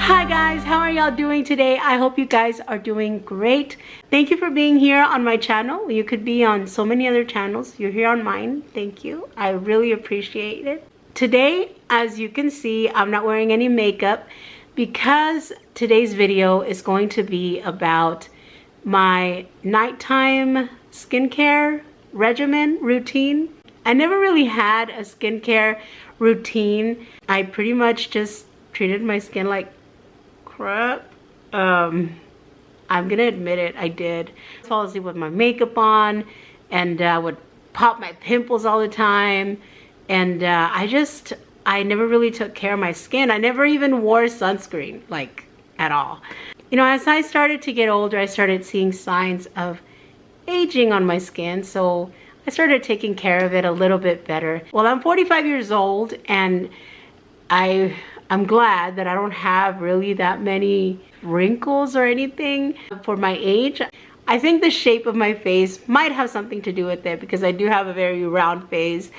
Hi guys, how are y'all doing today? I hope you guys are doing great. Thank you for being here on my channel. You could be on so many other channels. You're here on mine. Thank you. I really appreciate it. Today, as you can see, I'm not wearing any makeup because today's video is going to be about my nighttime skincare regimen routine. I never really had a skincare routine. I pretty much just treated my skin like crap. I'm gonna admit it, I did. I fall asleep with my makeup on, and I would pop my pimples all the time, and I never really took care of my skin. I never even wore sunscreen, like, at all. You know, as I started to get older, I started seeing signs of aging on my skin, so I started taking care of it a little bit better. Well, I'm 45 years old, and I'm glad that I don't have really that many wrinkles or anything for my age. I think the shape of my face might have something to do with it because I do have a very round face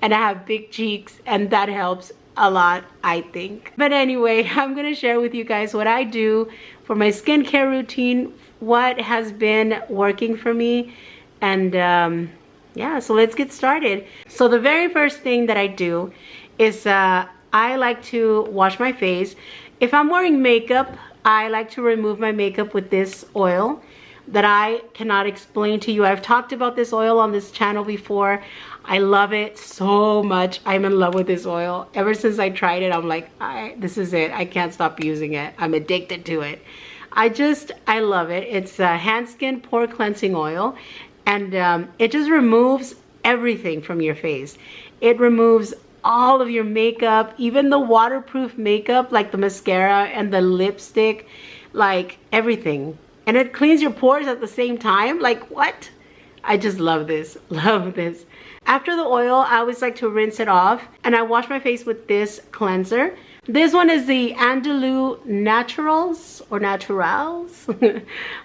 and I have big cheeks, and that helps a lot, I think. But anyway, I'm gonna share with you guys what I do for my skincare routine, what has been working for me, and yeah, so let's get started. So the very first thing that I do is I like to wash my face. If I'm wearing makeup, I like to remove my makeup with this oil that I cannot explain to you. I've talked about this oil on this channel before. I love it so much. I'm in love with this oil. Ever since I tried it, I'm like, this is it. I can't stop using it. I'm addicted to it. I love it. It's a Hanskin Pore Cleansing Oil, and it just removes everything from your face. It removes all of your makeup, even the waterproof makeup, like the mascara and the lipstick, like everything. And it cleans your pores at the same time. Like, what? I just love this, love this. After the oil, I always like to rinse it off, and I wash my face with this cleanser. This one is the Andalou Naturals or Naturals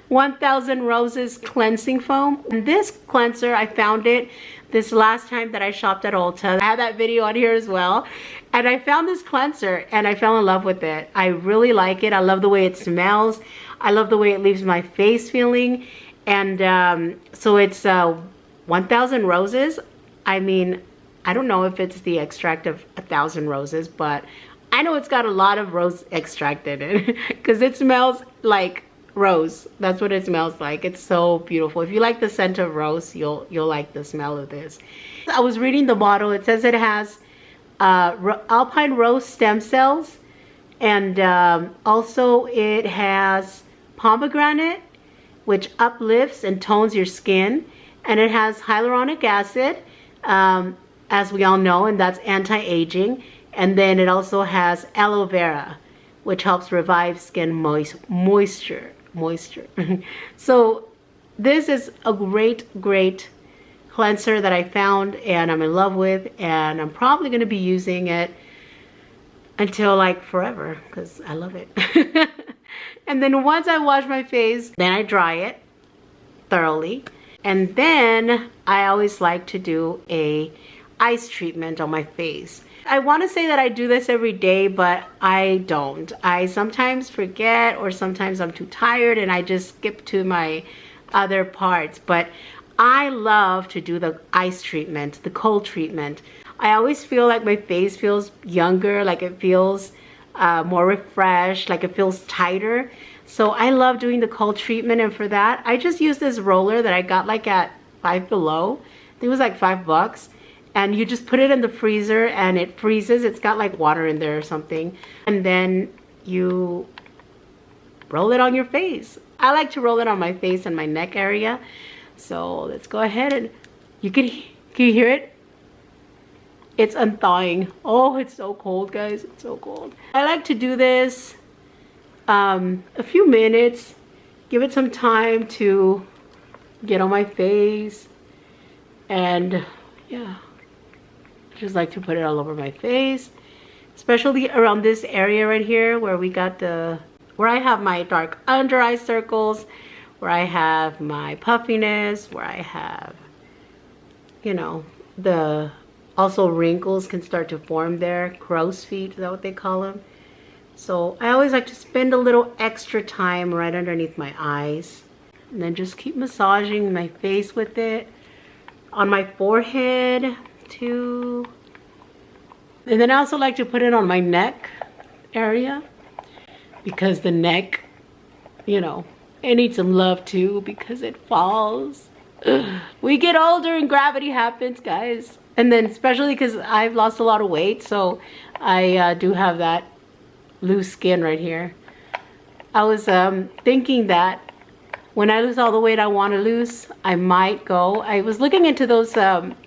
1000 Roses Cleansing Foam. And this cleanser, I found it this last time that I shopped at Ulta. I had that video on here as well. And I found this cleanser and I fell in love with it. I really like it. I love the way it smells. I love the way it leaves my face feeling. And so it's 1000 Roses. I mean, I don't know if it's the extract of 1000 roses, but I know it's got a lot of rose extract in it because it smells like rose. That's what it smells like. It's so beautiful. If you like the scent of rose, you'll like the smell of this. I was reading the bottle. It says it has alpine rose stem cells, and also it has pomegranate, which uplifts and tones your skin, and it has hyaluronic acid, as we all know, and that's anti-aging. And then it also has aloe vera, which helps revive skin moisture. So this is a great cleanser that I found and I'm in love with, and I'm probably going to be using it until like forever because I love it. And then once I wash my face, then I dry it thoroughly, and then I always like to do a ice treatment on my face. I want to say that I do this every day, but I don't. I sometimes forget, or sometimes I'm too tired and I just skip to my other parts. But I love to do the ice treatment, the cold treatment. I always feel like my face feels younger, like it feels more refreshed, like it feels tighter. So I love doing the cold treatment, and for that, I just use this roller that I got like at Five Below. I think it was like $5. And you just put it in the freezer and it freezes. It's got like water in there or something. And then you roll it on your face. I like to roll it on my face and my neck area. So let's go ahead, and can you hear it? It's unthawing. Oh, it's so cold, guys. It's so cold. I like to do this a few minutes. Give it some time to get on my face. And yeah. Just like to put it all over my face, especially around this area right here where where I have my dark under eye circles, where I have my puffiness, where I have, you know, also wrinkles can start to form there. Crow's feet, is that what they call them? So I always like to spend a little extra time right underneath my eyes. And then just keep massaging my face with it. On my forehead too. And then I also like to put it on my neck area. Because the neck, you know, it needs some love too because it falls. We get older and gravity happens, guys. And then especially because I've lost a lot of weight. So I do have that loose skin right here. I was thinking that when I lose all the weight I want to lose, I might go. I was looking into those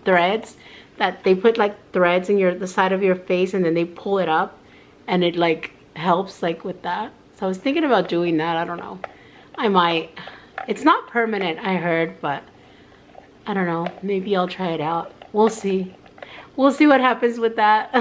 threads that they put like threads in the side of your face and then they pull it up and it like helps like with that. So I was thinking about doing that. I don't know. I might. It's not permanent, I heard, but I don't know. Maybe I'll try it out. We'll see. We'll see what happens with that.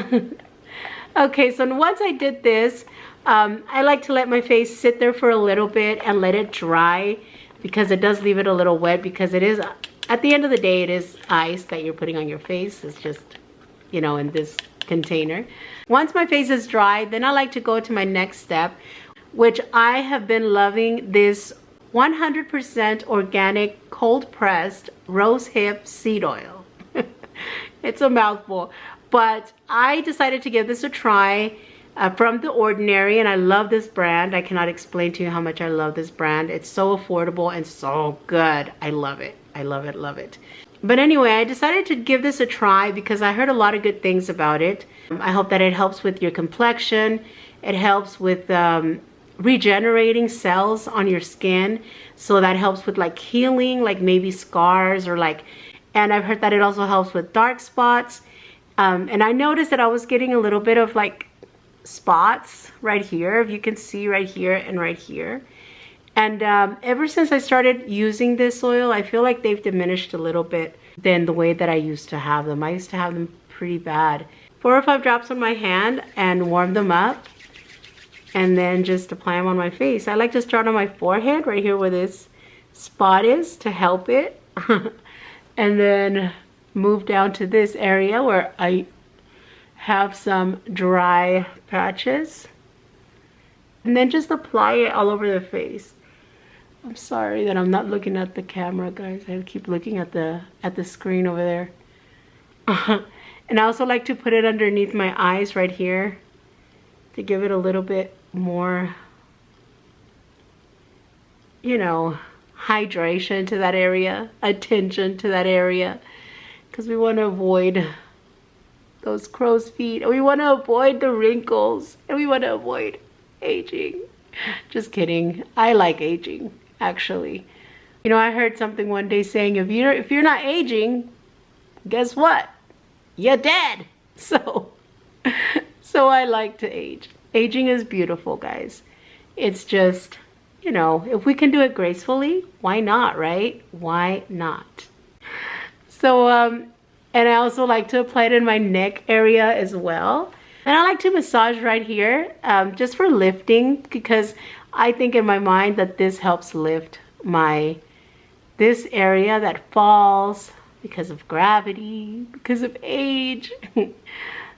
Okay, so once I did this, I like to let my face sit there for a little bit and let it dry because it does leave it a little wet because it is, at the end of the day, it is ice that you're putting on your face. It's just, you know, in this container. Once my face is dry, then I like to go to my next step, which I have been loving this 100% organic cold pressed rose hip seed oil. It's a mouthful, but I decided to give this a try from The Ordinary, and I love this brand. I cannot explain to you how much I love this brand. It's so affordable and so good. I love it. I love it, love it. But anyway, I decided to give this a try because I heard a lot of good things about it. I hope that it helps with your complexion. It helps with regenerating cells on your skin. So that helps with like healing, like maybe scars or like, and I've heard that it also helps with dark spots. And I noticed that I was getting a little bit of like spots right here, if you can see right here and right here. And ever since I started using this oil, I feel like they've diminished a little bit than the way that I used to have them. I used to have them pretty bad. 4 or 5 drops on my hand and warm them up. And then just apply them on my face. I like to start on my forehead, right here where this spot is, to help it. And then move down to this area where I have some dry patches. And then just apply it all over the face. I'm sorry that I'm not looking at the camera, guys. I keep looking at the screen over there. And I also like to put it underneath my eyes right here to give it a little bit more, you know, hydration to that area, attention to that area, because we want to avoid those crow's feet, and we want to avoid the wrinkles, and we want to avoid aging. Just kidding. I like aging, actually. You know, I heard something one day saying if you're not aging, guess what? You're dead. So I like to age. Aging is beautiful, guys. It's just, you know, if we can do it gracefully, why not, right? Why not? So, and I also like to apply it in my neck area as well. And I like to massage right here, just for lifting, because I think in my mind that this helps lift this area that falls because of gravity, because of age.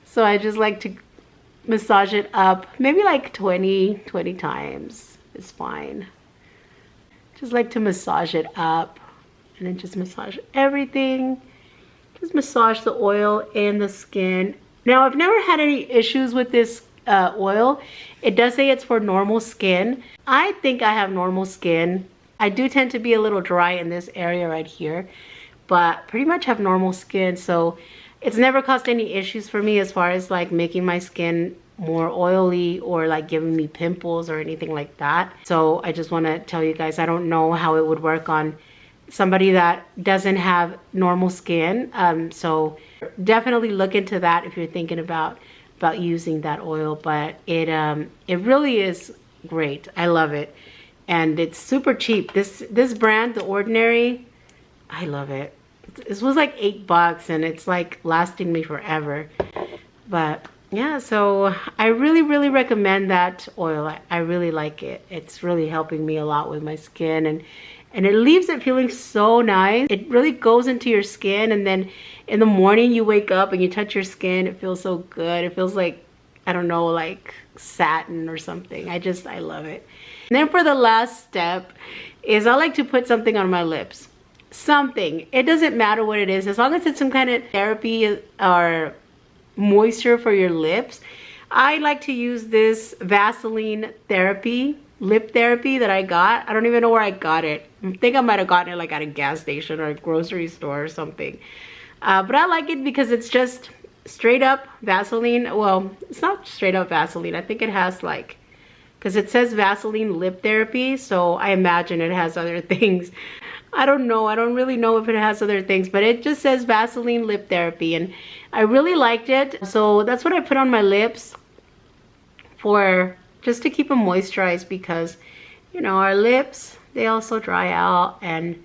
So I just like to massage it up, maybe like 20 times is fine. Just like to massage it up and then just massage everything. Just massage the oil and the skin. Now, I've never had any issues with this oil. It does say it's for normal skin. I think I have normal skin. I do tend to be a little dry in this area right here, but pretty much have normal skin. So it's never caused any issues for me as far as like making my skin more oily or like giving me pimples or anything like that. So I just want to tell you guys, I don't know how it would work on somebody that doesn't have normal skin. So definitely look into that if you're thinking about using that oil. But it really is great. I love it, and it's super cheap. This brand, The Ordinary, I love it. This was like $8 and it's like lasting me forever. But yeah, so I really recommend that oil. I really like it. It's really helping me a lot with my skin, and it leaves it feeling so nice. It really goes into your skin, and then in the morning you wake up and you touch your skin, it feels so good. It feels like I don't know, like satin or something. I love it. And then for the last step is I like to put something on my lips. Something. It doesn't matter what it is, as long as it's some kind of therapy or moisture for your lips. I like to use this Vaseline Therapy, Lip Therapy that I got. I don't even know where I got it. I think I might have gotten it like at a gas station or a grocery store or something. But I like it because it's just straight up Vaseline. Well, it's not straight up Vaseline. I think it has like, because it says Vaseline Lip Therapy, so I imagine it has other things. I don't know. I don't really know if it has other things, but it just says Vaseline Lip Therapy, and I really liked it. So that's what I put on my lips for just to keep them moisturized, because, you know, our lips, they also dry out, and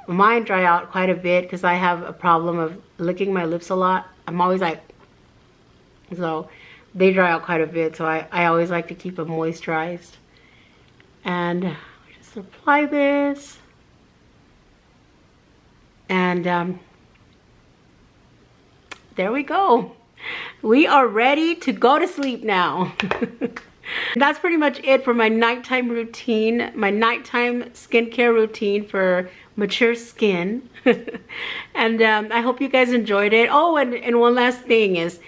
mine dry out quite a bit because I have a problem of licking my lips a lot. I'm always like, so they dry out quite a bit, so I always like to keep them moisturized. And just apply this. And there we go. We are ready to go to sleep now. That's pretty much it for my nighttime routine, my nighttime skincare routine for mature skin. And I hope you guys enjoyed it. Oh, and one last thing is,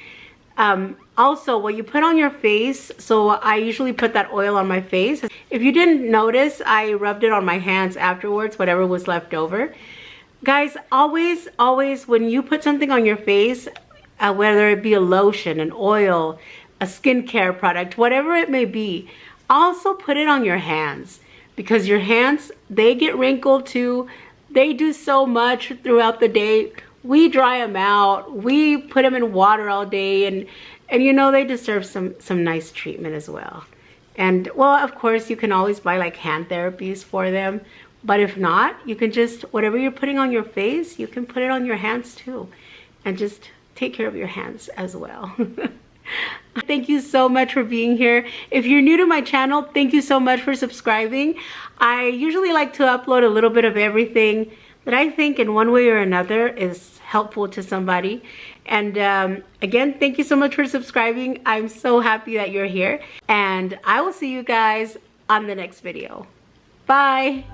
also what you put on your face, so I usually put that oil on my face. If you didn't notice, I rubbed it on my hands afterwards, whatever was left over. Guys, always when you put something on your face, whether it be a lotion, an oil, a skincare product, whatever it may be, also put it on your hands, because your hands, they get wrinkled too. They do so much throughout the day. We dry them out. We put them in water all day, and you know, they deserve some nice treatment as well. And well, of course, you can always buy like hand therapies for them. But if not, you can just, whatever you're putting on your face, you can put it on your hands too. And just take care of your hands as well. Thank you so much for being here. If you're new to my channel, thank you so much for subscribing. I usually like to upload a little bit of everything that I think in one way or another is helpful to somebody. And again, thank you so much for subscribing. I'm so happy that you're here. And I will see you guys on the next video. Bye.